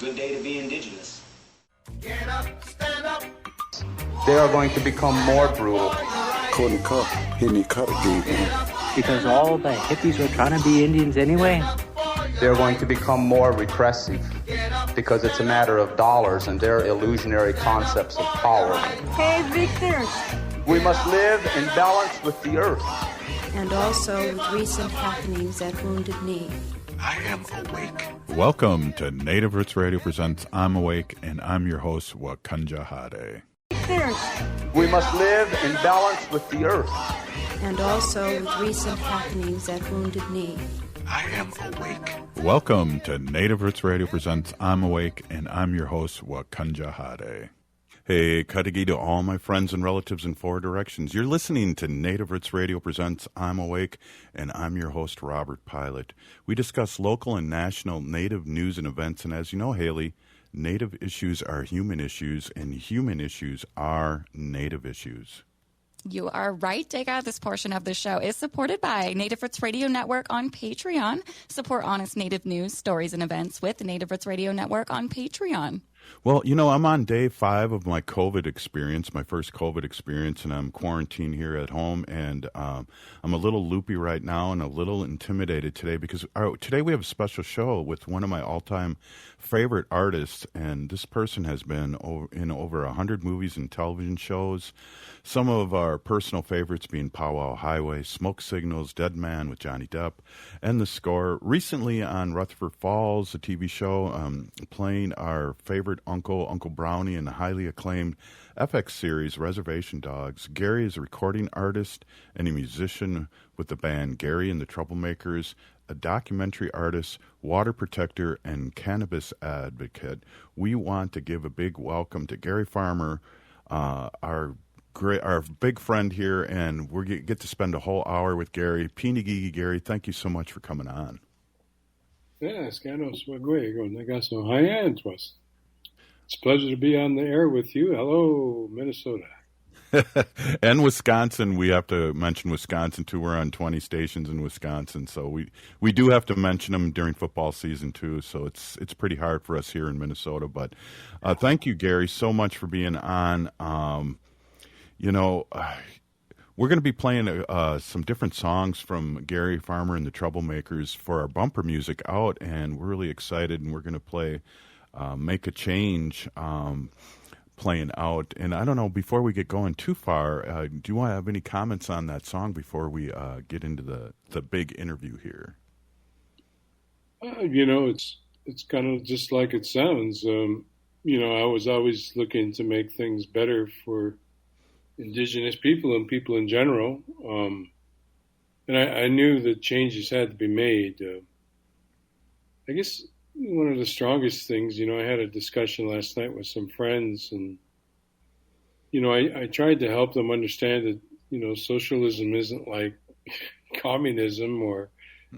Good day to be indigenous. Get up, stand up. They are going to become more brutal. Couldn't cut, hitting cut again. Because all the hippies were trying to be Indians anyway. They're going to become more repressive because it's a matter of dollars and their illusionary concepts of power. Hey, Victor. We must live in balance with the earth. And also with recent happenings at Wounded Knee. I am awake. Welcome to Native Roots Radio presents I'm Awake, and I'm your host, Wakanja Hade. We must live in balance with the earth. And also with recent happenings at Wounded Knee. I am awake. Welcome to Native Roots Radio presents I'm Awake, and I'm your host, Wakanja Hade. Hey, Kadagi to all my friends and relatives in four directions. You're listening to Native Roots Radio presents I'm Awake, and I'm your host, Robert Pilot. We discuss local and national Native news and events, and as you know, Haley, Native issues are human issues, and human issues are Native issues. You are right, Dega. This portion of the show is supported by Native Roots Radio Network on Patreon. Support honest Native news, stories, and events with the Native Roots Radio Network on Patreon. Well, you know, I'm on day 5 of my COVID experience, my first COVID experience, and I'm quarantined here at home, and I'm a little loopy right now and a little intimidated today because today we have a special show with one of my all-time favorite artists, and this person has been in over 100 movies and television shows. Some of our personal favorites being Powwow Highway, Smoke Signals, Dead Man with Johnny Depp, and The Score. Recently on Rutherford Falls, a TV show, playing our favorite Uncle Brownie in the highly acclaimed FX series Reservation Dogs. Gary is a recording artist and a musician with the band Gary and the Troublemakers, a documentary artist, water protector, and cannabis advocate. We want to give a big welcome to Gary Farmer, our big friend here, and we get to spend a whole hour with Gary. Pinigigi, Gary, thank you so much for coming on. Yes, It's a pleasure to be on the air with you. Hello, Minnesota. And Wisconsin. We have to mention Wisconsin, too. We're on 20 stations in Wisconsin, so we do have to mention them during football season, too, so it's pretty hard for us here in Minnesota. But thank you, Gary, so much for being on. We're going to be playing some different songs from Gary Farmer and the Troublemakers for our bumper music out, and we're really excited, and we're going to play Make a Change playing out. And I don't know, before we get going too far, do you want to have any comments on that song before we get into the big interview here? It's kind of just like it sounds. I was always looking to make things better for Indigenous people and people in general. And I knew that changes had to be made. I guess one of the strongest things, I had a discussion last night with some friends, and, I tried to help them understand that, socialism isn't like communism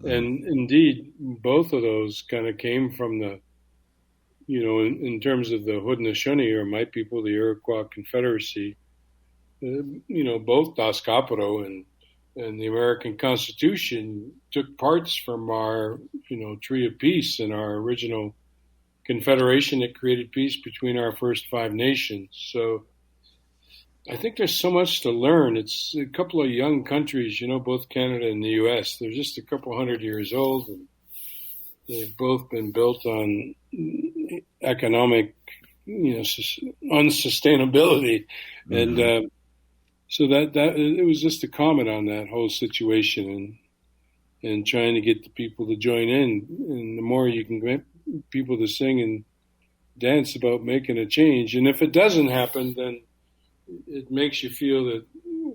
and indeed both of those kind of came from the, in terms of the Haudenosaunee or my people, the Iroquois Confederacy, both Das Caporo and the American Constitution took parts from our, Tree of Peace and our original confederation that created peace between our first 5 nations. So I think there's so much to learn. It's a couple of young countries, both Canada and the U.S. They're just a couple 100 years old, and they've both been built on economic, unsustainability. Mm-hmm. And so that it was just a comment on that whole situation and trying to get the people to join in. And the more you can get people to sing and dance about making a change. And if it doesn't happen, then it makes you feel that,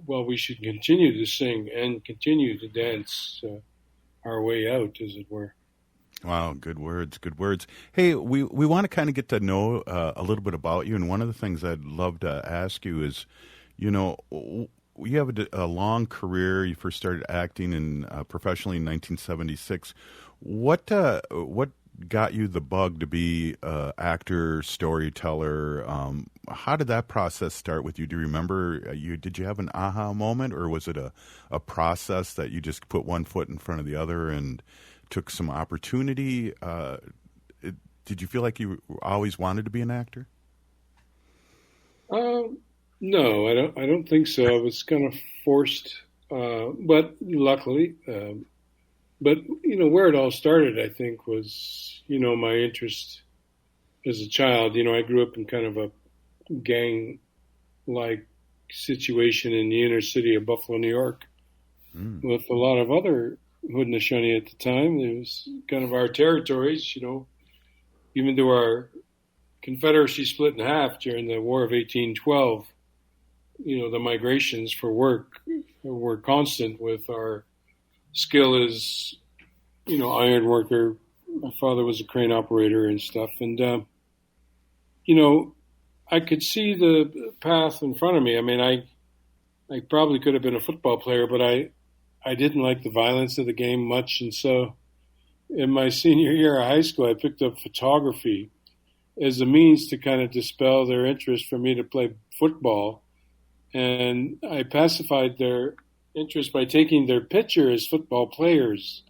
well, we should continue to sing and continue to dance our way out, as it were. Wow, good words, good words. Hey, we want to kind of get to know a little bit about you. And one of the things I'd love to ask you is, you have a long career. You first started acting professionally in 1976. What got you the bug to be an actor, storyteller? How did that process start with you? Do you remember? Did you have an aha moment, or was it a process that you just put one foot in front of the other and took some opportunity? Did you feel like you always wanted to be an actor? No, I don't think so. I was kind of forced, but luckily. But where it all started, I think, was my interest as a child. I grew up in kind of a gang-like situation in the inner city of Buffalo, New York, with a lot of other Haudenosaunee at the time. It was kind of our territories, even though our Confederacy split in half during the War of 1812. The migrations for work were constant with our skill as, iron worker. My father was a crane operator and stuff. And, I could see the path in front of me. I mean, I probably could have been a football player, but I didn't like the violence of the game much. And so in my senior year of high school, I picked up photography as a means to kind of dispel their interest for me to play football. And I pacified their interest by taking their picture as football players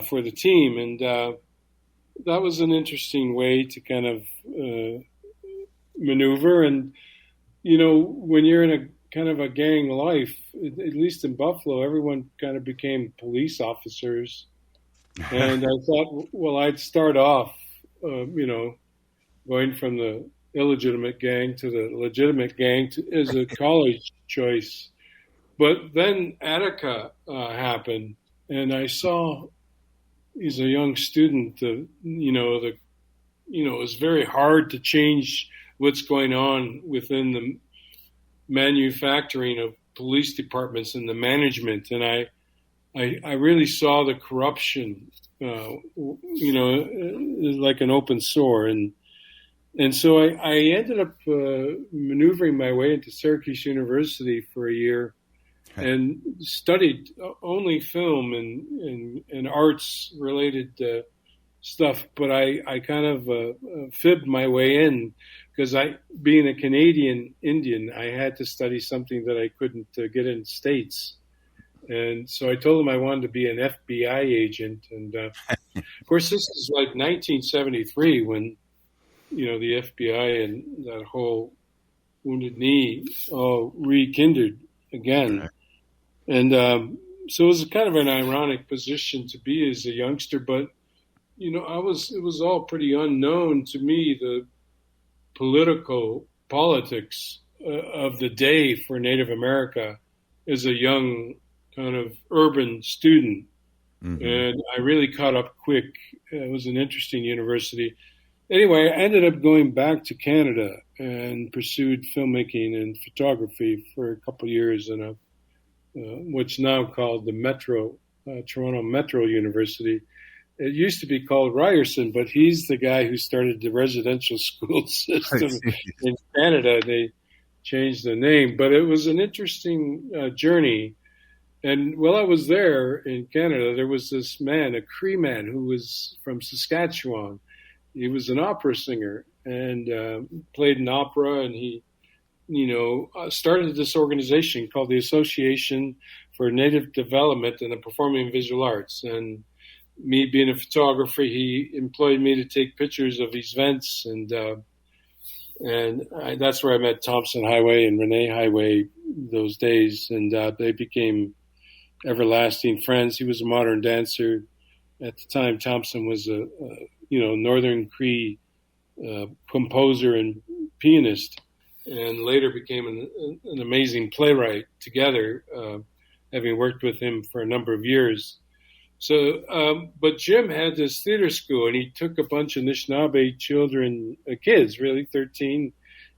for the team. And that was an interesting way to kind of maneuver. And, when you're in a kind of a gang life, at least in Buffalo, everyone kind of became police officers. And I thought, well, I'd start off, going from the illegitimate gang to the legitimate gang as a college choice. But then Attica happened, and I saw, as a young student, it was very hard to change what's going on within the manufacturing of police departments and the management. And I really saw the corruption, like an open sore. And so I ended up maneuvering my way into Syracuse University for a year and studied only film and arts related stuff. But I kind of fibbed my way in because being a Canadian Indian, I had to study something that I couldn't get in the States. And so I told them I wanted to be an FBI agent. And of course, this is like 1973 when, the FBI and that whole Wounded Knee all rekindled again. And so it was kind of an ironic position to be as a youngster. But, it was all pretty unknown to me, the politics of the day for Native America as a young kind of urban student. Mm-hmm. And I really caught up quick. It was an interesting university. Anyway, I ended up going back to Canada and pursued filmmaking and photography for a couple of years in what's now called the Toronto Metro University. It used to be called Ryerson, but he's the guy who started the residential school system in Canada. They changed the name, but it was an interesting journey. And while I was there in Canada, there was this man, a Cree man, who was from Saskatchewan. He was an opera singer and played in opera, and he, started this organization called the Association for Native Development and the Performing and Visual Arts. And me being a photographer, he employed me to take pictures of these events, and that's where I met Thompson Highway and Renee Highway those days, and they became everlasting friends. He was a modern dancer at the time. Thompson was a Northern Cree composer and pianist, and later became an amazing playwright together, having worked with him for a number of years. So, but Jim had this theater school, and he took a bunch of Anishinaabe children, kids, really 13,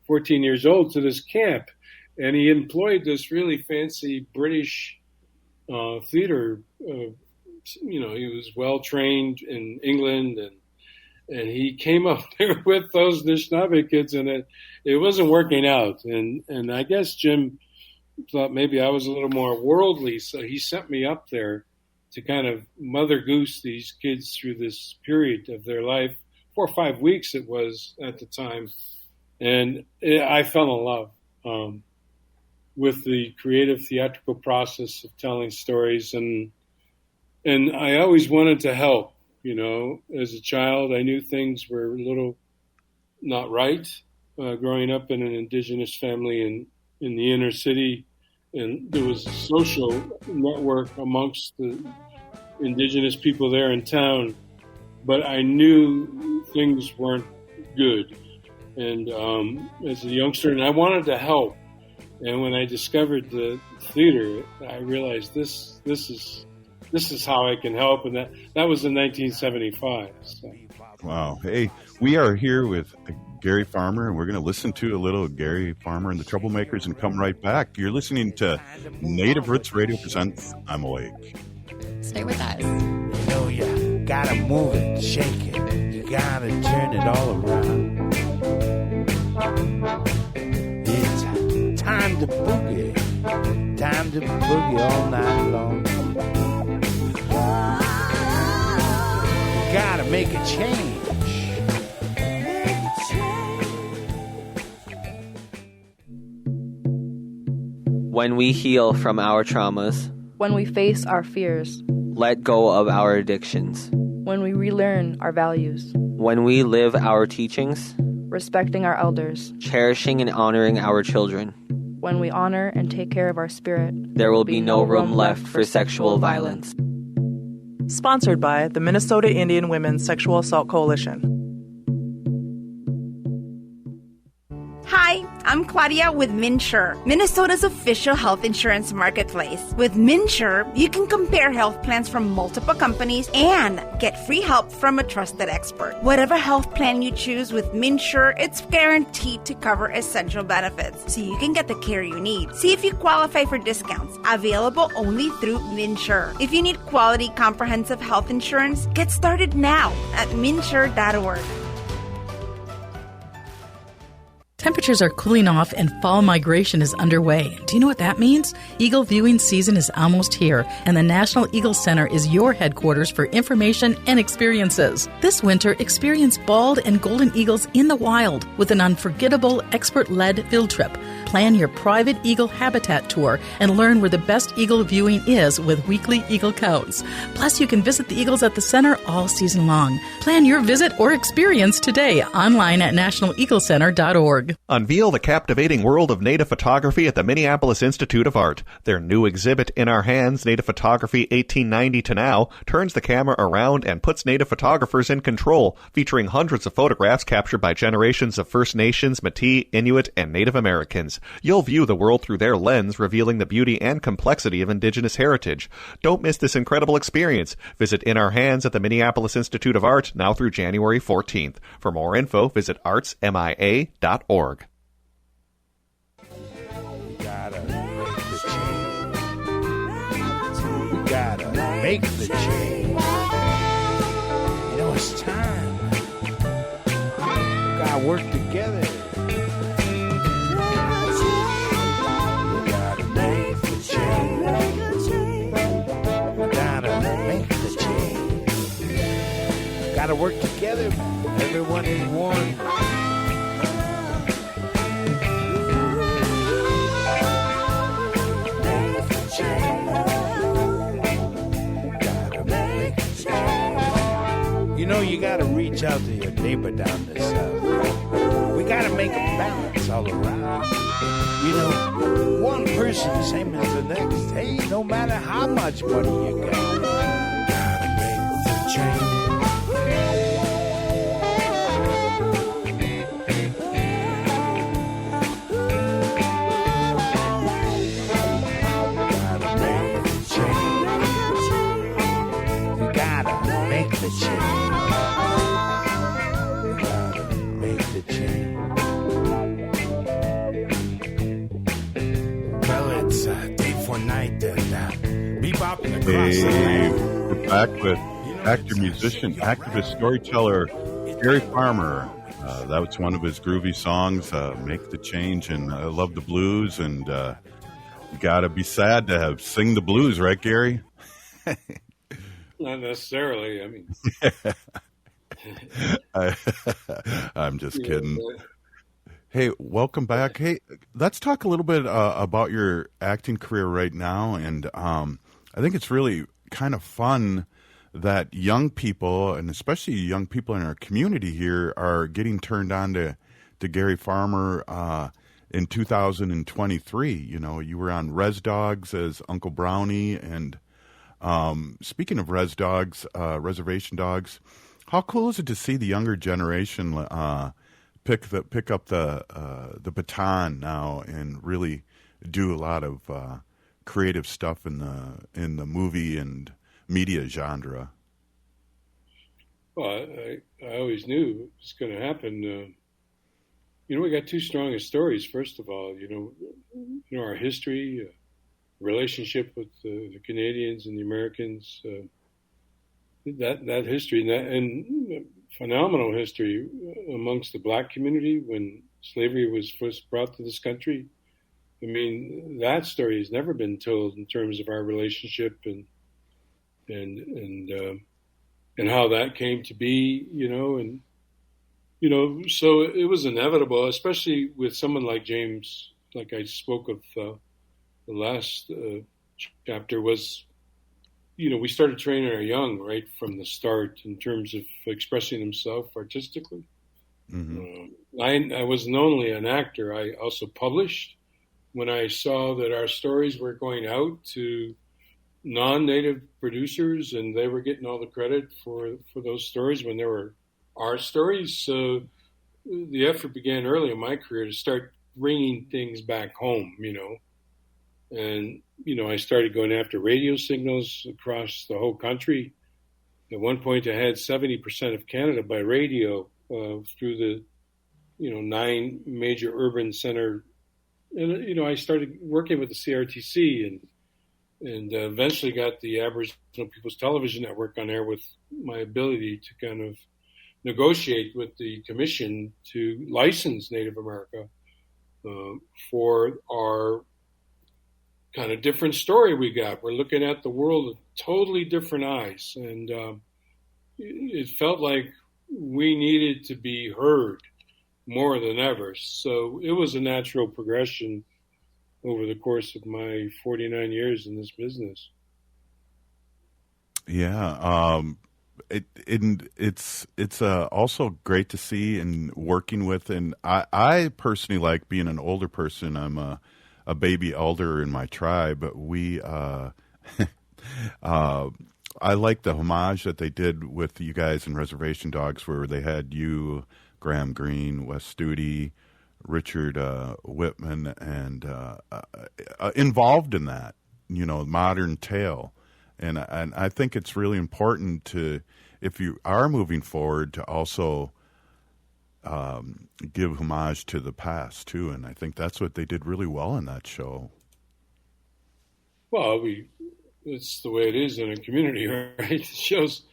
14 years old, to this camp. And he employed this really fancy British theater. He was well trained in England, and he came up there with those Anishinaabe kids, and it wasn't working out. And I guess Jim thought maybe I was a little more worldly, so he sent me up there to kind of mother goose these kids through this period of their life. 4 or 5 weeks it was at the time. And I fell in love with the creative theatrical process of telling stories. And I always wanted to help. You know, as a child, I knew things were a little not right. Growing up in an indigenous family in the inner city, and there was a social network amongst the indigenous people there in town, but I knew things weren't good. And as a youngster, and I wanted to help. And when I discovered the theater, I realized this is how I can help. And that was in 1975. So. Wow. Hey, we are here with Gary Farmer, and we're going to listen to a little Gary Farmer and the Troublemakers and come right back. You're listening to Native Roots Radio presents I'm Awake. Stay with us. You know, you gotta move it, shake it. You gotta turn it all around. It's time to boogie. Time to boogie all night long. You gotta make a change. When we heal from our traumas, when we face our fears, let go of our addictions, when we relearn our values, when we live our teachings, respecting our elders, cherishing and honoring our children, when we honor and take care of our spirit, there will be no room left for sexual violence. Sponsored by the Minnesota Indian Women's Sexual Assault Coalition. Hi, I'm Claudia with MinSure, Minnesota's official health insurance marketplace. With MinSure, you can compare health plans from multiple companies and get free help from a trusted expert. Whatever health plan you choose with MinSure, it's guaranteed to cover essential benefits, so you can get the care you need. See if you qualify for discounts, available only through MinSure. If you need quality, comprehensive health insurance, get started now at minsure.org. Temperatures are cooling off and fall migration is underway. Do you know what that means? Eagle viewing season is almost here, and the National Eagle Center is your headquarters for information and experiences. This winter, experience bald and golden eagles in the wild with an unforgettable, expert-led field trip. Plan your private eagle habitat tour and learn where the best eagle viewing is with weekly eagle counts. Plus, you can visit the eagles at the center all season long. Plan your visit or experience today online at nationaleaglecenter.org. Unveil the captivating world of native photography at the Minneapolis Institute of Art. Their new exhibit, In Our Hands, Native Photography 1890 to Now, turns the camera around and puts native photographers in control, featuring hundreds of photographs captured by generations of First Nations, Métis, Inuit, and Native Americans. You'll view the world through their lens, revealing the beauty and complexity of Indigenous heritage. Don't miss this incredible experience. Visit In Our Hands at the Minneapolis Institute of Art now through January 14th. For more info, visit artsmia.org. Gotta make the change. You know, it's time. We gotta work together. We gotta make the change. We gotta make the change. Gotta work together, man. Everyone is one. You know, you got to reach out to your neighbor down the south. We got to make a balance all around. You know, one person same as the next. Hey, no matter how much money you got, gotta make the change. The change. We gotta make the change. Well, it's day for night and bebopping across the land. We're back with actor, musician, activist, storyteller Gary Farmer. That was one of his groovy songs, Make the Change, and I love the blues, and you gotta be sad to have sing the blues, right, Gary? Not necessarily. I mean, I'm just kidding. Hey, welcome back. Hey, let's talk a little bit about your acting career right now, and I think it's really kind of fun that young people, and especially young people in our community here, are getting turned on to Gary Farmer in 2023. You know, you were on Res Dogs as Uncle Brownie, and speaking of Res Dogs, Reservation Dogs, how cool is it to see the younger generation pick up the baton now and really do a lot of creative stuff in the movie and media genre? Well, I always knew it was going to happen. You know, we got two strongest stories. First of all, you know our history, relationship with the Canadians and the Americans. That history and phenomenal history amongst the black community when slavery was first brought to this country. I mean, that story has never been told in terms of our relationship and how that came to be, so it was inevitable, especially with someone like James, like I spoke of the last chapter was, we started training our young right from the start in terms of expressing himself artistically. Mm-hmm. I wasn't only an actor, I also published. When I saw that our stories were going out to non-native producers and they were getting all the credit for those stories when they were our stories, so the effort began early in my career to start bringing things back home, And, I started going after radio signals across the whole country. At one point, I had 70% of Canada by radio through the, 9 major urban center. And, I started working with the CRTC and eventually got the Aboriginal People's Television Network on air with my ability to kind of negotiate with the commission to license Native America for our kind of different story we got. We're looking at the world with totally different eyes. And it felt like we needed to be heard more than ever. So it was a natural progression over the course of my 49 years in this business. Yeah. It's also great to see and working with, and I personally like being an older person. I'm a baby elder in my tribe, but I like the homage that they did with you guys in Reservation Dogs, where they had you, Graham Greene, Wes Studi, Richard Whitman, and involved in that, modern tale. And I think it's really important to, if you are moving forward, to also give homage to the past too. And I think that's what they did really well in that show. Well, it's the way it is in a community, right? It shows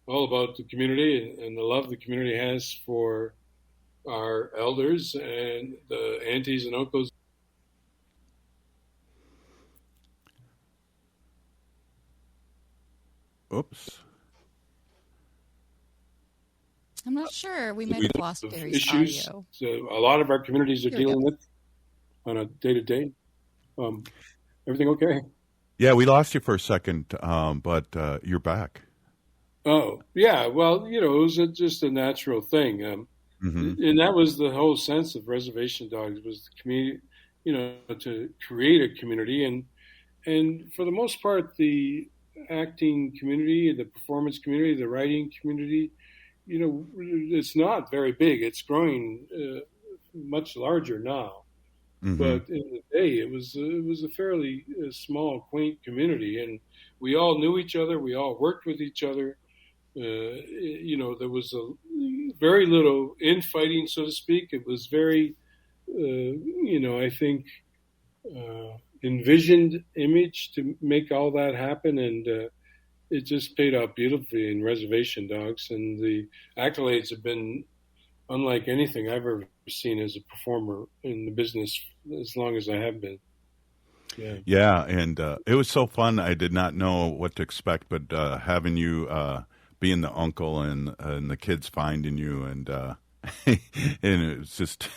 all about the community and the love the community has for our elders and the aunties and uncles. Oops. I'm not sure. We might have lost Gary's issues audio. So a lot of our communities are Here we dealing go. with on a day-to-day. Everything okay? Yeah, we lost you for a second, but you're back. Oh, yeah. Well, it was just a natural thing. And that was the whole sense of Reservation Dogs, was the community, to create a community. And for the most part, the acting community, the performance community, the writing community, it's not very big. It's growing much larger now. Mm-hmm. But in the day, it was a fairly small, quaint community, and we all knew each other. We all worked with each other. There was very little infighting, so to speak. It was very, I think, envisioned image to make all that happen, and it just paid out beautifully in Reservation Dogs. And the accolades have been unlike anything I've ever seen as a performer in the business as long as I have been. Yeah, and it was so fun. I did not know what to expect, but having you being the uncle and the kids finding you, and and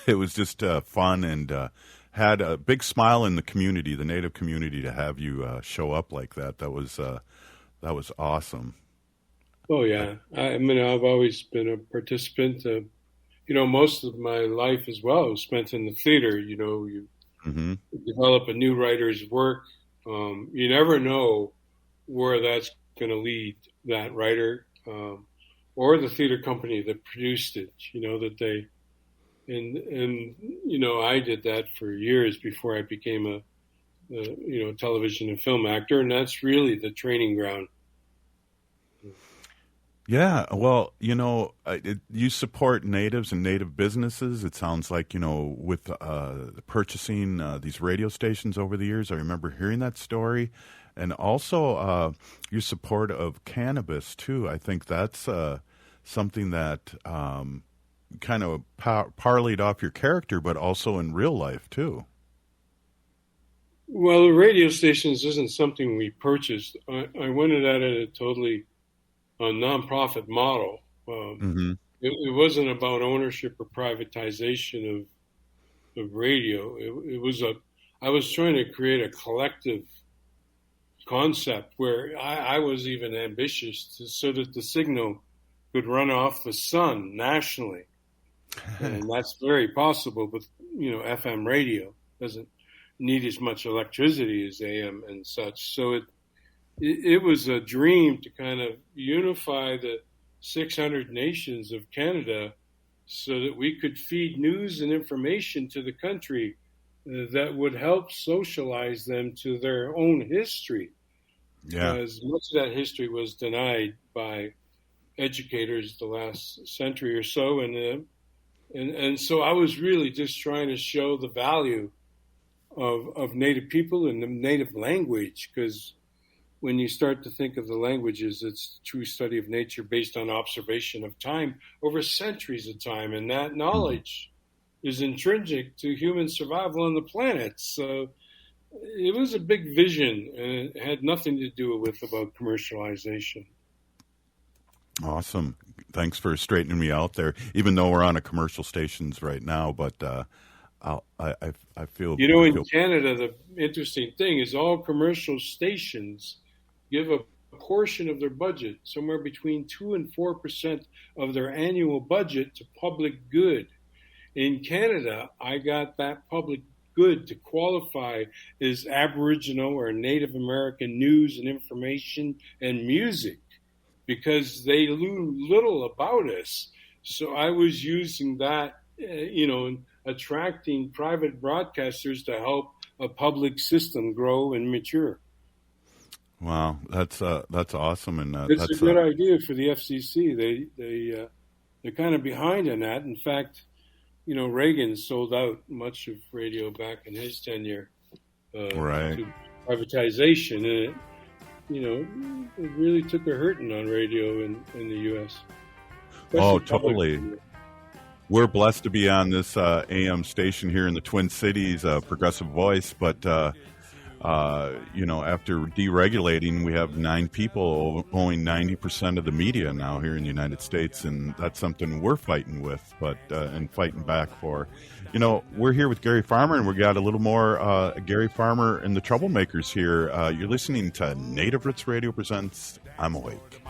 it was just fun, and had a big smile in the community, the Native community, to have you show up like that. That was awesome. Oh, yeah. I mean, I've always been a participant. Most of my life as well was spent in the theater. You develop a new writer's work. You never know where that's going to lead that writer or the theater company that produced it. I did that for years before I became a television and film actor, and that's really the training ground. Yeah, well, you support natives and native businesses. It sounds like, with purchasing these radio stations over the years. I remember hearing that story. And also your support of cannabis, too. I think that's something that kind of parlayed off your character, but also in real life, too. Well, the radio stations isn't something we purchased. I went at it totally a nonprofit model. It wasn't about ownership or privatization of radio. I was trying to create a collective concept where I was even ambitious so that the signal could run off the sun nationally. And that's very possible, but FM radio doesn't need as much electricity as AM and such. So it was a dream to kind of unify the 600 nations of Canada so that we could feed news and information to the country that would help socialize them to their own history. Yeah. Because much of that history was denied by educators the last century or so. And so I was really just trying to show the value of Native people and the Native language, because when you start to think of the languages, it's a true study of nature based on observation of time over centuries of time. And that knowledge is intrinsic to human survival on the planet. So it was a big vision, and it had nothing to do about commercialization. Awesome. Thanks for straightening me out there, even though we're on a commercial stations right now. But I feel... in Canada, the interesting thing is all commercial stations give a portion of their budget, somewhere between 2 and 4% of their annual budget, to public good. In Canada, I got that public good to qualify as Aboriginal or Native American news and information and music, because they knew little about us. So I was using that, and attracting private broadcasters to help a public system grow and mature. Wow, that's awesome, and it's a good idea for the FCC. They're kind of behind on that. In fact, Reagan sold out much of radio back in his tenure to privatization, and it really took a hurting on radio in the U.S. Oh, totally. We're blessed to be on this AM station here in the Twin Cities, Progressive Voice, but after deregulating, we have 9 people owning 90% of the media now here in the United States, and that's something we're fighting with, and fighting back for. We're here with Gary Farmer, and we got a little more Gary Farmer and the Troublemakers here. You're listening to Native Roots Radio presents I'm Awake.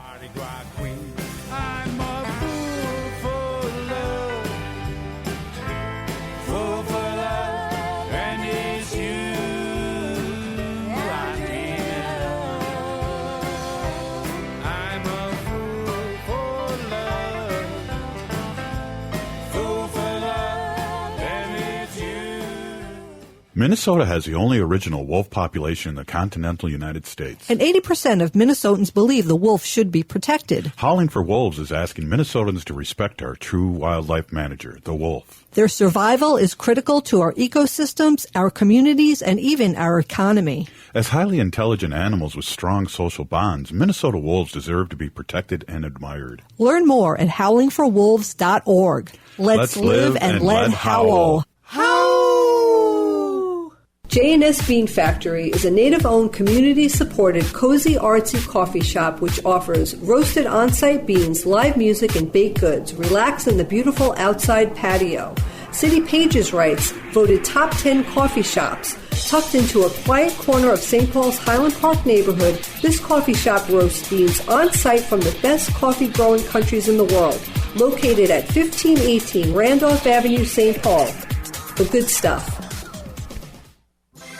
Minnesota has the only original wolf population in the continental United States. And 80% of Minnesotans believe the wolf should be protected. Howling for Wolves is asking Minnesotans to respect our true wildlife manager, the wolf. Their survival is critical to our ecosystems, our communities, and even our economy. As highly intelligent animals with strong social bonds, Minnesota wolves deserve to be protected and admired. Learn more at howlingforwolves.org. Let's live and let howl. J&S Bean Factory is a native-owned, community-supported, cozy, artsy coffee shop which offers roasted on-site beans, live music, and baked goods. Relax in the beautiful outside patio. City Pages writes, voted top 10 coffee shops. Tucked into a quiet corner of St. Paul's Highland Park neighborhood, this coffee shop roasts beans on site from the best coffee growing countries in the world. Located at 1518 Randolph Avenue, St. Paul. The good stuff.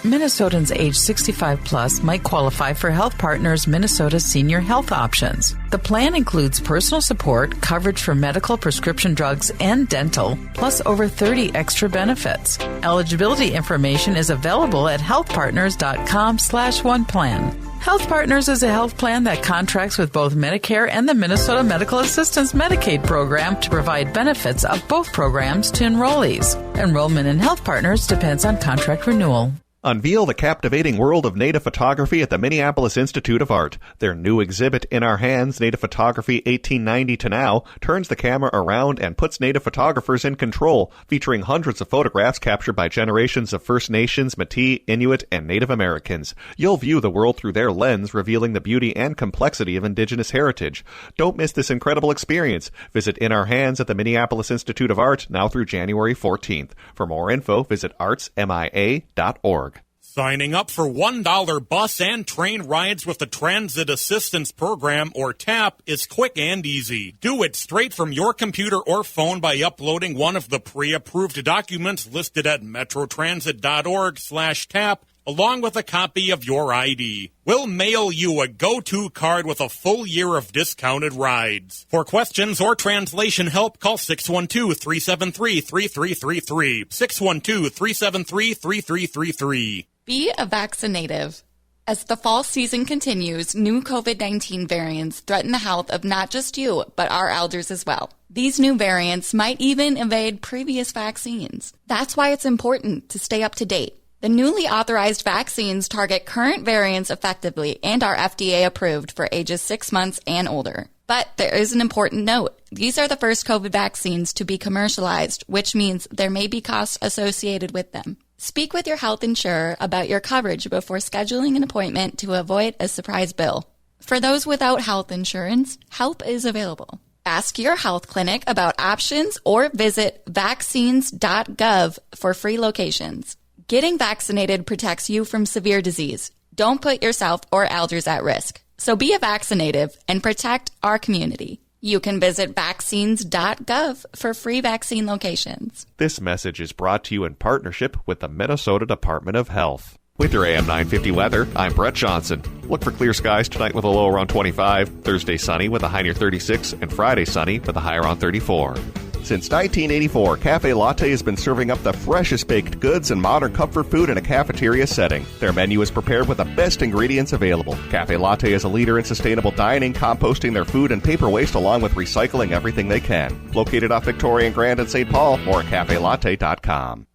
Minnesotans age 65 plus might qualify for Health Partners Minnesota Senior Health Options. The plan includes personal support, coverage for medical, prescription drugs, and dental, plus over 30 extra benefits. Eligibility information is available at healthpartners.com/oneplan. Health Partners is a health plan that contracts with both Medicare and the Minnesota Medical Assistance Medicaid program to provide benefits of both programs to enrollees. Enrollment in Health Partners depends on contract renewal. Unveil the captivating world of native photography at the Minneapolis Institute of Art. Their new exhibit, In Our Hands, Native Photography 1890 to Now, turns the camera around and puts native photographers in control, featuring hundreds of photographs captured by generations of First Nations, Métis, Inuit, and Native Americans. You'll view the world through their lens, revealing the beauty and complexity of Indigenous heritage. Don't miss this incredible experience. Visit In Our Hands at the Minneapolis Institute of Art now through January 14th. For more info, visit artsmia.org. Signing up for $1 bus and train rides with the Transit Assistance Program, or TAP, is quick and easy. Do it straight from your computer or phone by uploading one of the pre-approved documents listed at metrotransit.org/TAP, along with a copy of your ID. We'll mail you a go-to card with a full year of discounted rides. For questions or translation help, call 612-373-3333. 612-373-3333. Be a vaccinative. As the fall season continues, new COVID-19 variants threaten the health of not just you, but our elders as well. These new variants might even evade previous vaccines. That's why it's important to stay up to date. The newly authorized vaccines target current variants effectively and are FDA approved for ages 6 months and older. But there is an important note. These are the first COVID vaccines to be commercialized, which means there may be costs associated with them. Speak with your health insurer about your coverage before scheduling an appointment to avoid a surprise bill. For those without health insurance, help is available. Ask your health clinic about options or visit vaccines.gov for free locations. Getting vaccinated protects you from severe disease. Don't put yourself or elders at risk. So be a vaccinative and protect our community. You can visit vaccines.gov for free vaccine locations. This message is brought to you in partnership with the Minnesota Department of Health. With your AM 950 weather, I'm Brett Johnson. Look for clear skies tonight with a low around 25, Thursday sunny with a high near 36, and Friday sunny with a high around 34. Since 1984, Cafe Latte has been serving up the freshest baked goods and modern comfort food in a cafeteria setting. Their menu is prepared with the best ingredients available. Cafe Latte is a leader in sustainable dining, composting their food and paper waste along with recycling everything they can. Located off Victoria and Grand in St. Paul or at cafelatte.com.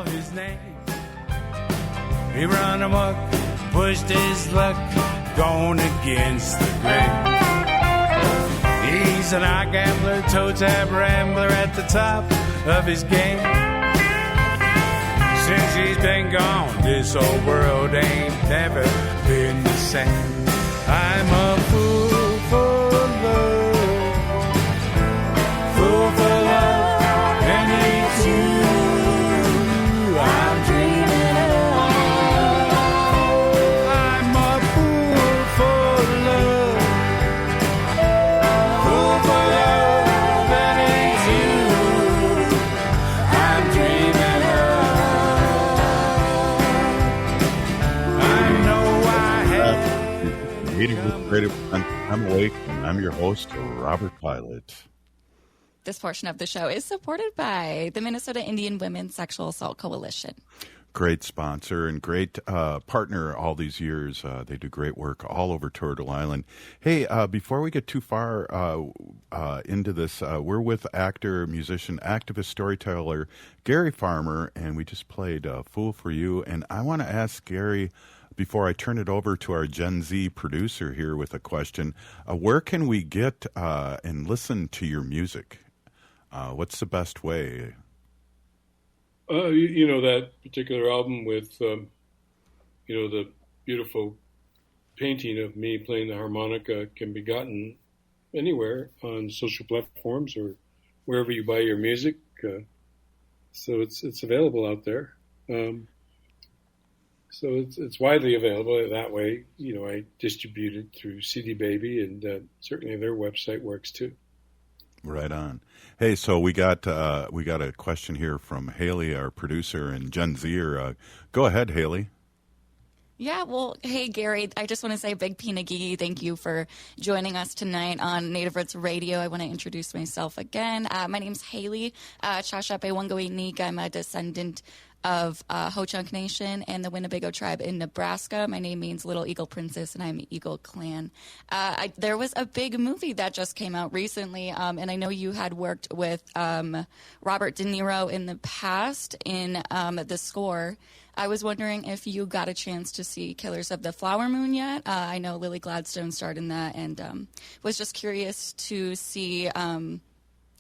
His name. He run amok, pushed his luck, gone against the grain. He's an eye gambler, toe tap rambler at the top of his game. Since he's been gone, this old world ain't never been the same. I'm a fool for love, fool for love, and it's you I'm dreaming of. I'm a fool for love, fool for love, and it's you I'm dreaming of. I know I have. Meeting with Creative. I'm awake, and I'm your host, Robert Pilot. This portion of the show is supported by the Minnesota Indian Women's Sexual Assault Coalition. Great sponsor and great partner all these years. They do great work all over Turtle Island. Hey, before we get too far into this, we're with actor, musician, activist, storyteller Gary Farmer, and we just played Fool for You. And I want to ask Gary, before I turn it over to our Gen Z producer here with a question, where can we get and listen to your music? What's the best way? You know, that particular album with, the beautiful painting of me playing the harmonica can be gotten anywhere on social platforms or wherever you buy your music. So it's available out there. So it's widely available that way. I distribute it through CD Baby, and certainly their website works too. Right on. Hey, so we got a question here from Haley, our producer, and Jen Zier. Go ahead, Haley. Yeah, well, hey, Gary, I just want to say big pinagigi. Thank you for joining us tonight on Native Roots Radio. I want to introduce myself again. My name's Haley Chashape Wangoinik. I'm a descendant of Ho-Chunk Nation and the Winnebago tribe in Nebraska. My name means Little Eagle Princess, and I'm Eagle Clan. There was a big movie that just came out recently, and I know you had worked with Robert De Niro in the past in the score. I was wondering if you got a chance to see Killers of the Flower Moon yet. I know Lily Gladstone starred in that, and was just curious to see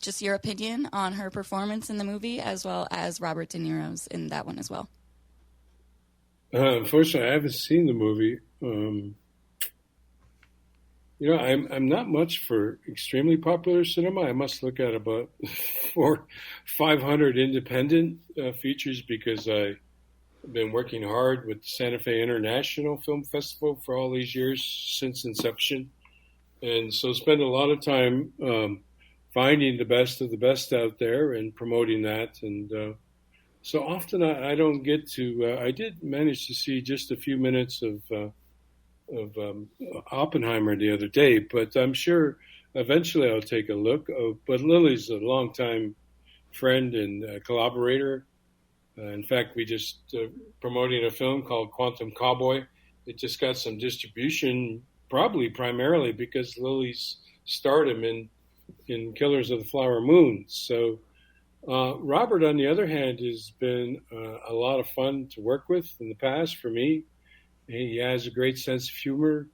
just your opinion on her performance in the movie, as well as Robert De Niro's in that one as well. Unfortunately, I haven't seen the movie. I'm not much for extremely popular cinema. I must look at about 500 independent features because I've been working hard with Santa Fe International Film Festival for all these years since inception. And so spend a lot of time finding the best of the best out there and promoting that. And so often I don't get to, I did manage to see just a few minutes of Oppenheimer the other day, but I'm sure eventually I'll take a look. But Lily's a longtime friend and collaborator. In fact, we just promoting a film called Quantum Cowboy. It just got some distribution, probably primarily because Lily's stardom in Killers of the Flower Moon. So Robert, on the other hand, has been a lot of fun to work with in the past for me. He has a great sense of humor.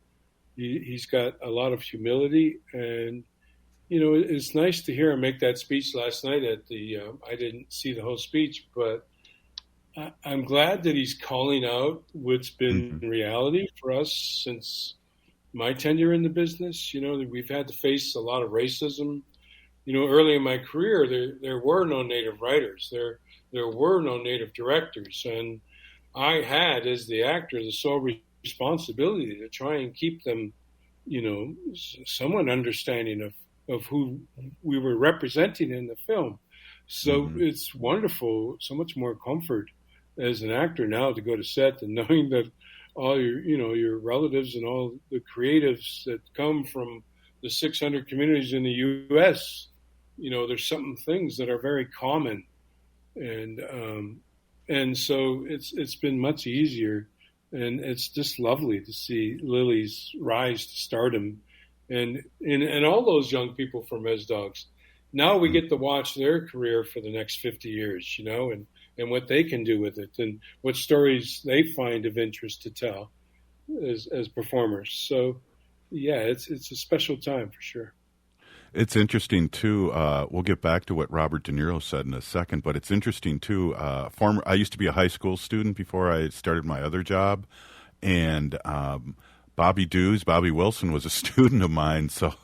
He's got a lot of humility, and it's nice to hear him make that speech last night at the. I didn't see the whole speech, but I'm glad that he's calling out what's been reality for us since my tenure in the business. We've had to face a lot of racism. Early in my career, there were no Native writers. There were no Native directors, and I had, as the actor, the sole responsibility to try and keep them, somewhat understanding of who we were representing in the film. So it's wonderful, so much more comfort as an actor now to go to set and knowing that all your relatives and all the creatives that come from the 600 communities in the U.S., there's some things that are very common. And so it's been much easier, and it's just lovely to see Lily's rise to stardom, and all those young people from Res Dogs. Now we get to watch their career for the next 50 years, and what they can do with it, and what stories they find of interest to tell as performers. So, yeah, it's a special time for sure. It's interesting, too. We'll get back to what Robert De Niro said in a second, but it's interesting, too. I used to be a high school student before I started my other job, and Bobby Wilson was a student of mine, so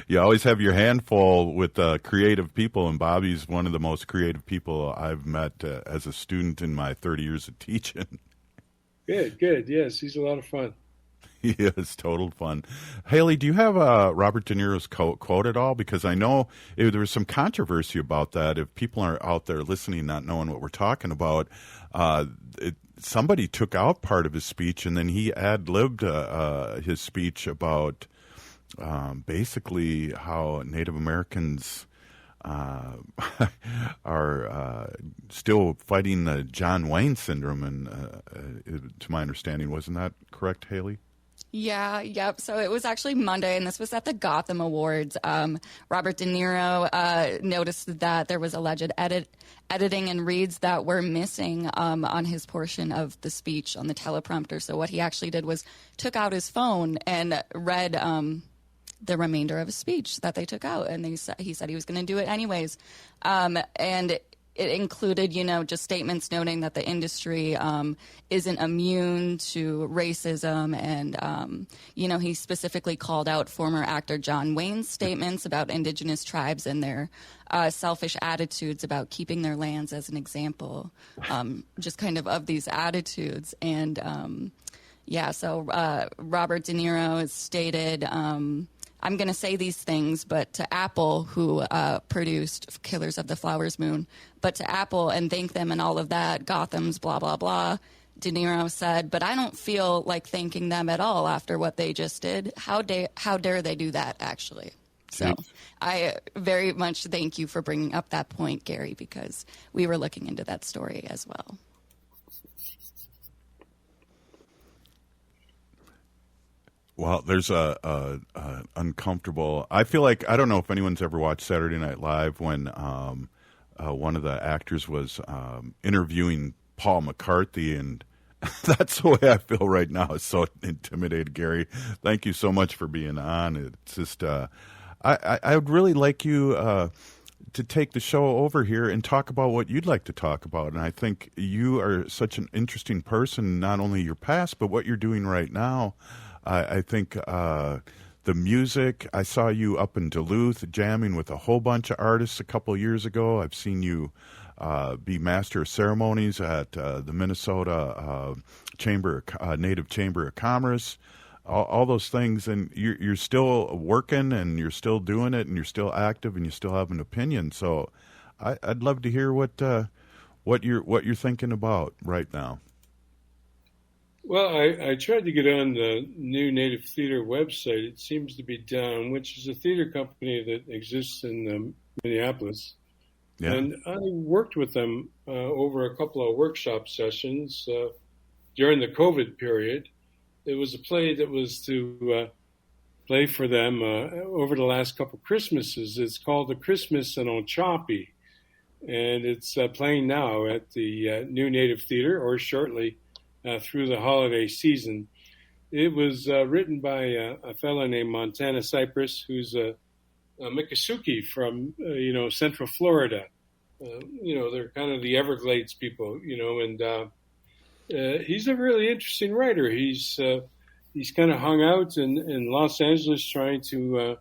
you always have your handful with creative people, and Bobby's one of the most creative people I've met as a student in my 30 years of teaching. Good. Yes, he's a lot of fun. He is total fun. Haley, do you have Robert De Niro's quote at all? Because I know there was some controversy about that. If people are out there listening, not knowing what we're talking about, somebody took out part of his speech, and then he ad-libbed his speech about basically how Native Americans are still fighting the John Wayne syndrome. And to my understanding, wasn't that correct, Haley? Yeah, yep. So it was actually Monday, and this was at the Gotham Awards. Robert De Niro noticed that there was alleged editing and reads that were missing on his portion of the speech on the teleprompter. So what he actually did was took out his phone and read the remainder of his speech that they took out, and he said he was going to do it anyways. And it included, just statements noting that the industry isn't immune to racism. And, he specifically called out former actor John Wayne's statements about indigenous tribes and their selfish attitudes about keeping their lands as an example, just kind of these attitudes. And, so Robert De Niro has stated, I'm going to say these things, but to Apple, who produced Killers of the Flowers Moon, but to Apple and thank them and all of that, Gotham's blah, blah, blah. De Niro said, but I don't feel like thanking them at all after what they just did. How dare they do that, actually? So I very much thank you for bringing up that point, Gary, because we were looking into that story as well. Well, there's a uncomfortable. I feel like I don't know if anyone's ever watched Saturday Night Live when one of the actors was interviewing Paul McCartney, and that's the way I feel right now. It's so intimidated, Gary. Thank you so much for being on. It's just I would really like you to take the show over here and talk about what you'd like to talk about. And I think you are such an interesting person, not only your past but what you're doing right now. I think the music, I saw you up in Duluth jamming with a whole bunch of artists a couple of years ago. I've seen you be master of ceremonies at the Minnesota Native Chamber of Commerce, all those things. And you're still working and you're still doing it and you're still active and you still have an opinion. So I'd love to hear what you're thinking about right now. Well, I tried to get on the new Native Theater website. It seems to be down, which is a theater company that exists in Minneapolis. Yeah. And I worked with them over a couple of workshop sessions during the COVID period. It was a play that was to play for them over the last couple of Christmases. It's called The Christmas in Ochapi, and it's playing now at the new Native Theater, or shortly through the holiday season. It was written by a fellow named Montana Cypress, who's a Miccosukee from, Central Florida. They're kind of the Everglades people, and he's a really interesting writer. He's kind of hung out in Los Angeles trying to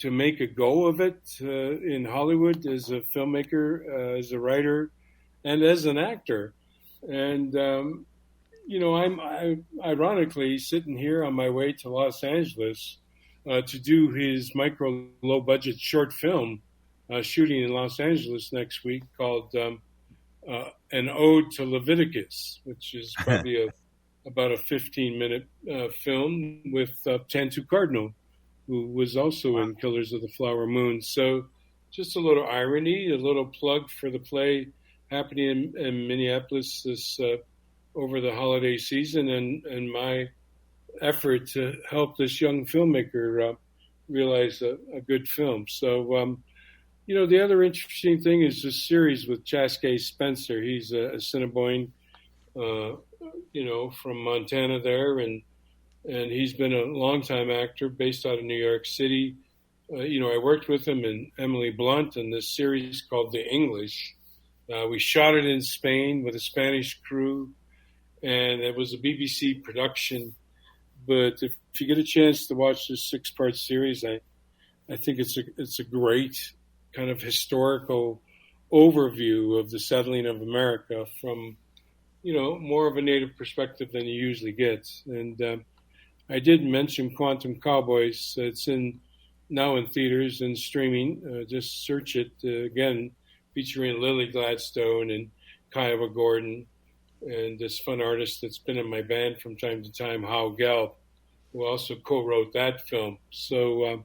make a go of it in Hollywood as a filmmaker, as a writer, and as an actor. And, I'm ironically sitting here on my way to Los Angeles to do his micro low budget short film shooting in Los Angeles next week called An Ode to Leviticus, which is probably about a 15-minute film with Tantu Cardinal, who was also in Killers of the Flower Moon. So just a little irony, a little plug for the play happening in Minneapolis this over the holiday season, and my effort to help this young filmmaker realize a good film. So, the other interesting thing is this series with Chaskey Spencer. He's a Assiniboine, from Montana there, and he's been a longtime actor based out of New York City. I worked with him and Emily Blunt in this series called The English. We shot it in Spain with a Spanish crew, and it was a BBC production. But if you get a chance to watch this 6-part series, I think it's a great kind of historical overview of the settling of America from, more of a Native perspective than you usually get. And I did mention Quantum Cowboys. It's now in theaters and streaming. Just search it again, featuring Lily Gladstone and Cayuga Gordon and this fun artist that's been in my band from time to time, Hal Gelb, who also co-wrote that film. So,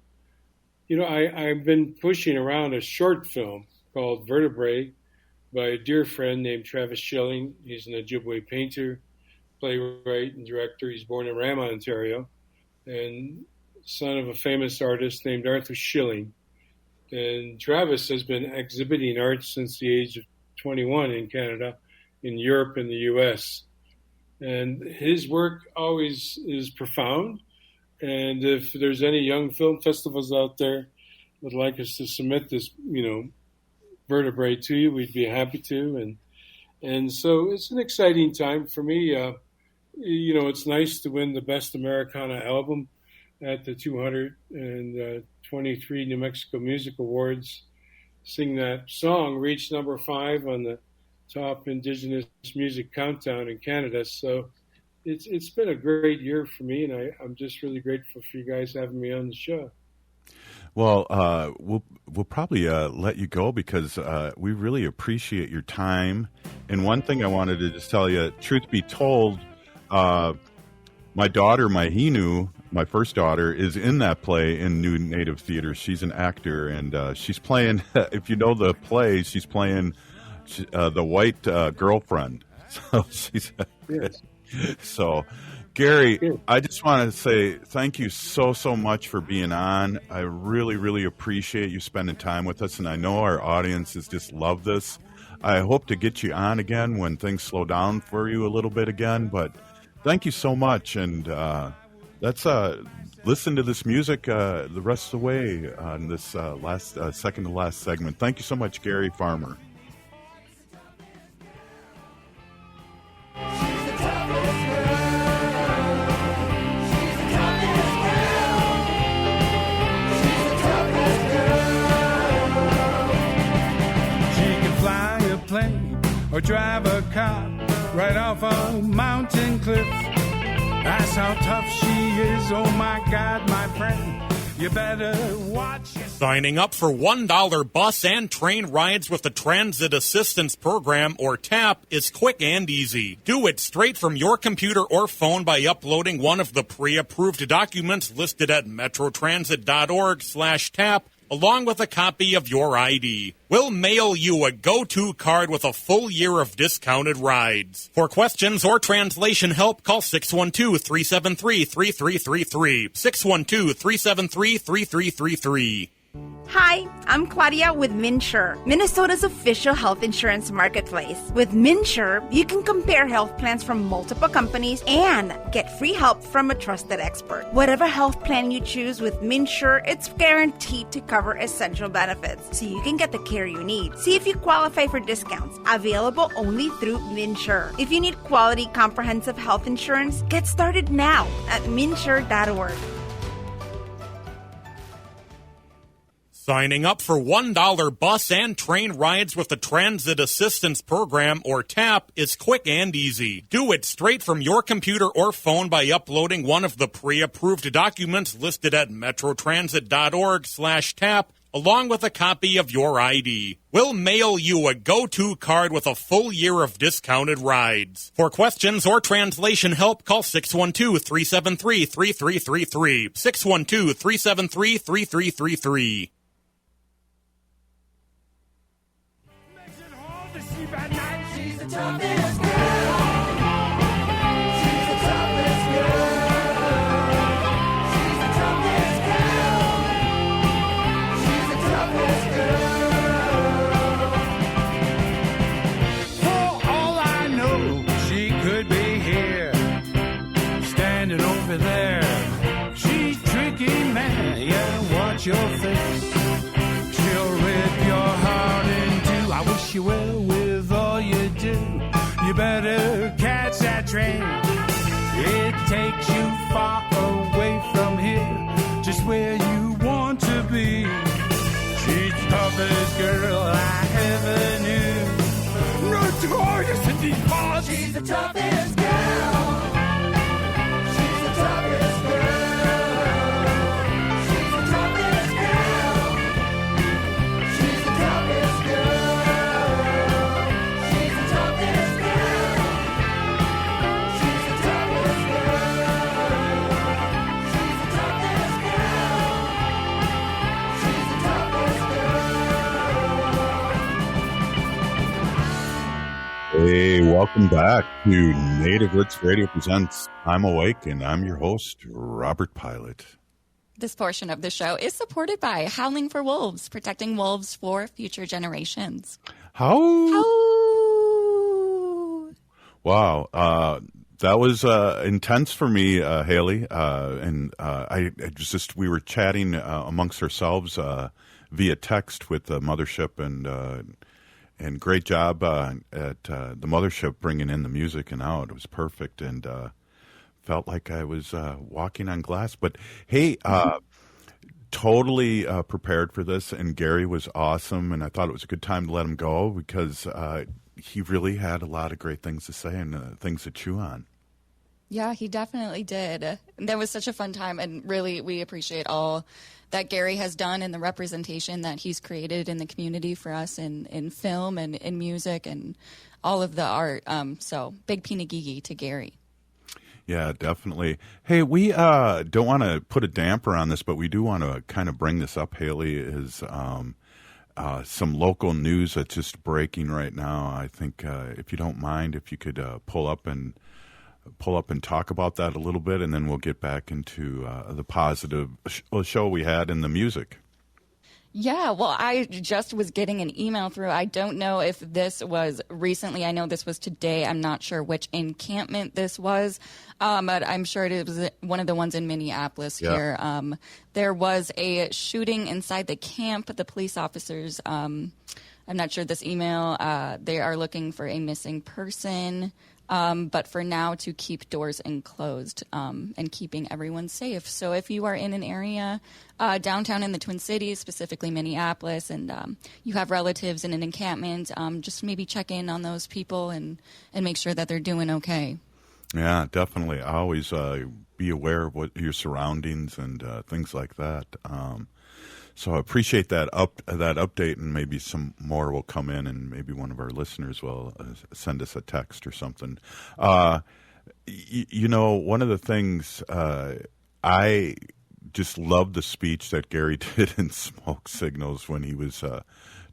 I've been pushing around a short film called Vertebrae by a dear friend named Travis Schilling. He's an Ojibwe painter, playwright, and director. He's born in Ram, Ontario, and son of a famous artist named Arthur Schilling. And Travis has been exhibiting art since the age of 21 in Canada, in Europe, and the U.S. And his work always is profound. And if there's any young film festivals out there that would like us to submit this, vertebrae to you, we'd be happy to. And so it's an exciting time for me. It's nice to win the Best Americana Album at the 223 New Mexico Music Awards. Sing that song, reached number 5 on the top Indigenous music countdown in Canada. So it's been a great year for me, and I'm just really grateful for you guys having me on the show. Well, we'll probably let you go because we really appreciate your time. And one thing I wanted to just tell you, truth be told, my daughter, Mahinu, my first daughter, is in that play in New Native Theater. She's an actor, and she's playing, if you know the play, she's playing the white girlfriend. So she's... Yes. So, Gary, I just want to say thank you so much for being on. I really, really appreciate you spending time with us, and I know our audiences just love this. I hope to get you on again when things slow down for you a little bit again, but thank you so much, and let's listen to this music the rest of the way on this second to last segment. Thank you so much, Gary Farmer. Or drive a car right off a mountain cliff. That's how tough she is. Oh my God, my friend, you better watch it. Signing up for $1 bus and train rides with the Transit Assistance Program, or TAP, is quick and easy. Do it straight from your computer or phone by uploading one of the pre-approved documents listed at metrotransit.org/TAP, along with a copy of your ID. We'll mail you a go-to card with a full year of discounted rides. For questions or translation help, call 612-373-3333. 612-373-3333. Hi, I'm Claudia with MinSure, Minnesota's official health insurance marketplace. With MinSure, you can compare health plans from multiple companies and get free help from a trusted expert. Whatever health plan you choose with MinSure, it's guaranteed to cover essential benefits, so you can get the care you need. See if you qualify for discounts, available only through MinSure. If you need quality, comprehensive health insurance, get started now at minsure.org. Signing up for $1 bus and train rides with the Transit Assistance Program, or TAP, is quick and easy. Do it straight from your computer or phone by uploading one of the pre-approved documents listed at metrotransit.org/TAP, along with a copy of your ID. We'll mail you a go-to card with a full year of discounted rides. For questions or translation help, call 612-373-3333. 612-373-3333. She's the toughest girl. She's the toughest girl. She's the toughest girl. She's the toughest girl. For all I know, she could be here, standing over there. She's tricky, man. Yeah, watch your face. She'll rip your heart in two. I wish you well. You better catch that train. It takes you far away from here, just where you want to be. She's the toughest girl I ever knew. Notorious in these parts. She's the toughest girl. She's the toughest girl. She's the toughest girl. She's the toughest girl. Hey, welcome back to Native Roots Radio Presents I'm Awake, and I'm your host, Robert Pilot. This portion of the show is supported by Howling for Wolves, protecting wolves for future generations. How? Wow. That was intense for me, Haley. And we were chatting amongst ourselves via text with the mothership, and great job at the mothership bringing in the music and out. It was perfect, and felt like I was walking on glass. But hey, totally prepared for this, and Gary was awesome, and I thought it was a good time to let him go because he really had a lot of great things to say and things to chew on. Yeah, he definitely did. That was such a fun time, and really we appreciate all that Gary has done and the representation that he's created in the community for us in film and in music and all of the art. So big pinagigi to Gary. Yeah, definitely. Hey, we don't want to put a damper on this, but we do want to kind of bring this up, Haley, is some local news that's just breaking right now. I think if you don't mind, if you could pull up and talk about that a little bit, and then we'll get back into the positive show we had in the music. Yeah, well, I just was getting an email through. I don't know if this was recently. I know this was today. I'm not sure which encampment this was, but I'm sure it was one of the ones in Minneapolis here. There was a shooting inside the camp. The police officers, I'm not sure this email, they are looking for a missing person. But for now, to keep doors enclosed and keeping everyone safe. So if you are in an area downtown in the Twin Cities, specifically Minneapolis, and you have relatives in an encampment, just maybe check in on those people and make sure that they're doing okay. Yeah, definitely. Always be aware of what your surroundings and things like that. So I appreciate that update, and maybe some more will come in, and maybe one of our listeners will send us a text or something. You know, one of the things I just love the speech that Gary did in Smoke Signals when he was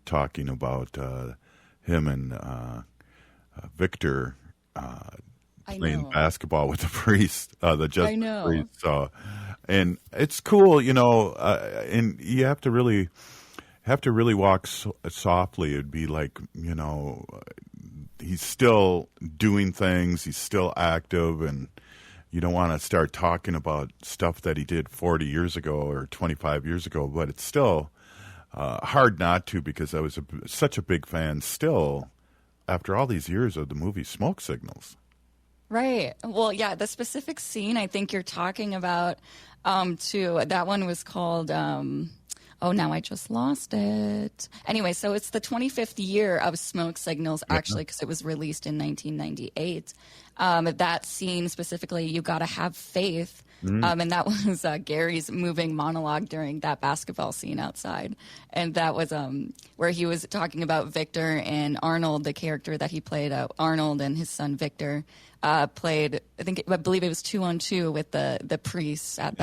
talking about him and Victor playing basketball with the priest, the Justice priest. So. And it's cool, you know, and you have to really walk softly. It'd be like, you know, he's still doing things, he's still active, and you don't want to start talking about stuff that he did 40 years ago or 25 years ago, but it's still hard not to, because I was such a big fan still after all these years of the movie Smoke Signals. Right. Well, yeah, the specific scene I think you're talking about, too, that one was called, oh, now I just lost it. Anyway, so it's the 25th year of Smoke Signals, actually, because it was released in 1998. That scene specifically, You Gotta Have Faith. And that was Gary's moving monologue during that basketball scene outside. And that was where he was talking about Victor and Arnold, the character that he played. Arnold and his son Victor played, I believe it was 2-on-2 with the priests at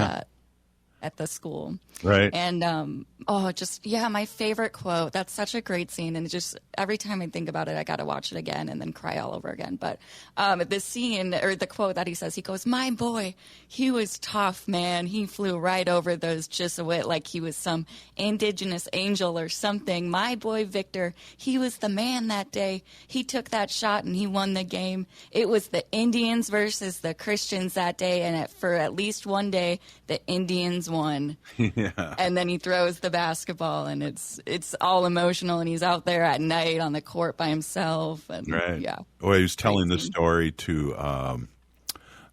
the school. Right. And, my favorite quote. That's such a great scene. And just every time I think about it, I got to watch it again and then cry all over again. But the scene, or the quote that he says, he goes, "My boy, he was tough, man. He flew right over those Jesuit like he was some indigenous angel or something. My boy, Victor, he was the man that day. He took that shot and he won the game. It was the Indians versus the Christians that day. And for at least one day, the Indians won." Yeah. And then he throws the basketball, and it's all emotional, and he's out there at night on the court by himself. And right. Yeah. Well, he was telling this story to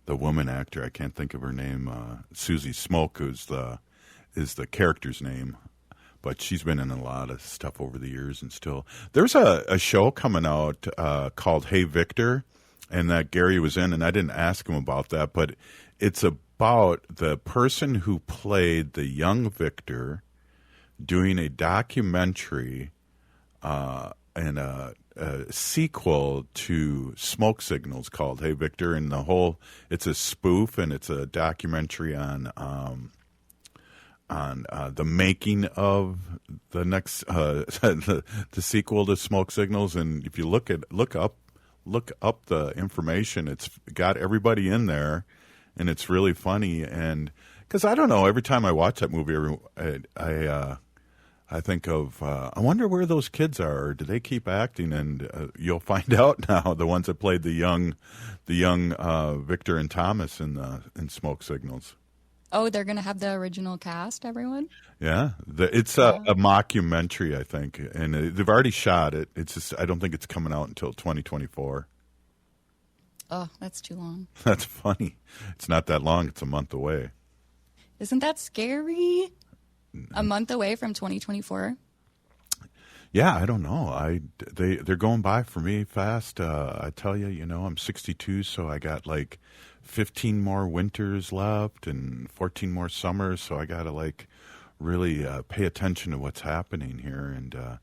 the woman actor. I can't think of her name. Susie Smoke is the character's name, but she's been in a lot of stuff over the years, and still there's a show coming out called Hey Victor, and that Gary was in, and I didn't ask him about that, but it's about the person who played the young Victor doing a documentary and a sequel to Smoke Signals called Hey Victor, and it's a spoof, and it's a documentary on the making of the next the sequel to Smoke Signals. And if you look up the information, it's got everybody in there. And it's really funny, and because I don't know, every time I watch that movie, I think of I wonder where those kids are. Or do they keep acting? And you'll find out now. The ones that played the young Victor and Thomas in Smoke Signals. Oh, they're going to have the original cast, everyone? Yeah, it's a mockumentary, I think, and they've already shot it. It's just I don't think it's coming out until 2024. Oh, that's too long. That's funny. It's not that long. It's a month away. Isn't that scary? A month away from 2024? Yeah, I don't know. They're going by for me fast. I tell you, I'm 62, so I got like 15 more winters left and 14 more summers. So I got to really pay attention to what's happening here and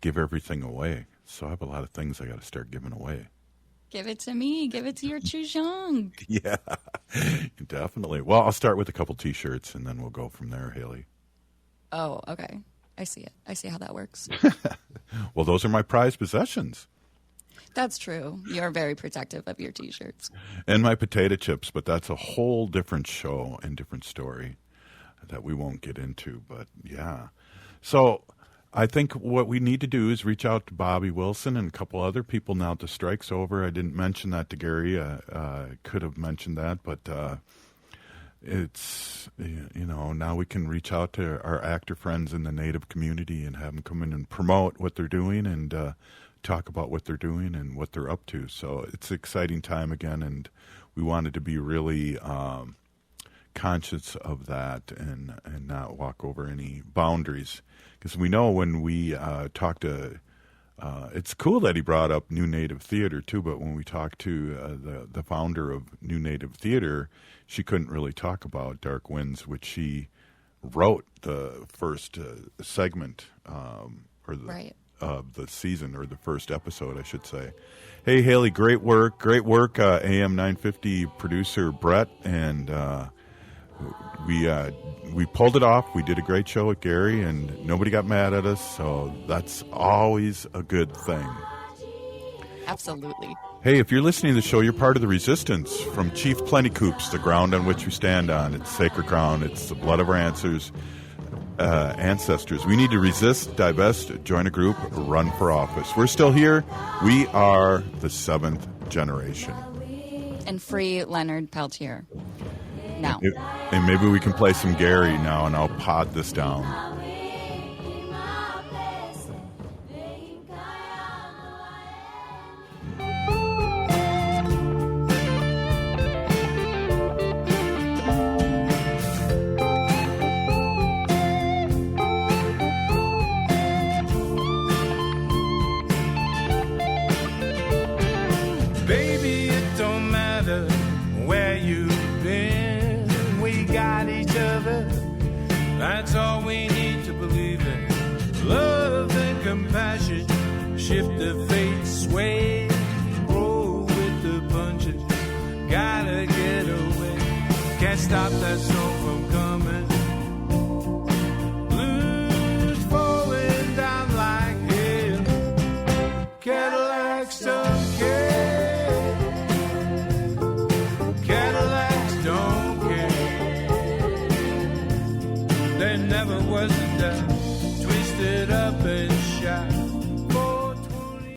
give everything away. So I have a lot of things I got to start giving away. Give it to me. Give it to your Chujong. Yeah, definitely. Well, I'll start with a couple T-shirts and then we'll go from there, Haley. Oh, okay. I see it. I see how that works. Well, those are my prized possessions. That's true. You're very protective of your T-shirts. And my potato chips, but that's a whole different show and different story that we won't get into. But, yeah. So I think what we need to do is reach out to Bobby Wilson and a couple other people now that the strike's over. I didn't mention that to Gary. I could have mentioned that, but it's, now we can reach out to our actor friends in the Native community and have them come in and promote what they're doing and talk about what they're doing and what they're up to. So it's an exciting time again, and we wanted to be really conscious of that and not walk over any boundaries. Because we know when we talk to, it's cool that he brought up New Native Theater too, but when we talked to the founder of New Native Theater, she couldn't really talk about Dark Winds, which she wrote the first segment of the season, or the first episode, I should say. Hey, Haley, great work. AM 950 producer Brett, and we pulled it off. We did a great show with Gary, and nobody got mad at us, so that's always a good thing. Absolutely. Hey, if you're listening to the show, you're part of the resistance. From Chief Plentycoops, the ground on which we stand on. It's sacred ground. It's the blood of our ancestors. We need to resist, divest, join a group, run for office. We're still here. We are the 7th generation. And free Leonard Peltier. Now. And maybe we can play some Gary now, and I'll pod this down. That's all we need to believe in. Love and compassion. Shift the fate, sway. Roll with the punches. Gotta get away. Can't stop that song from coming. Blues falling down like hell. Cadillacs don't care. Cadillacs don't care. There never was a doubt, twisted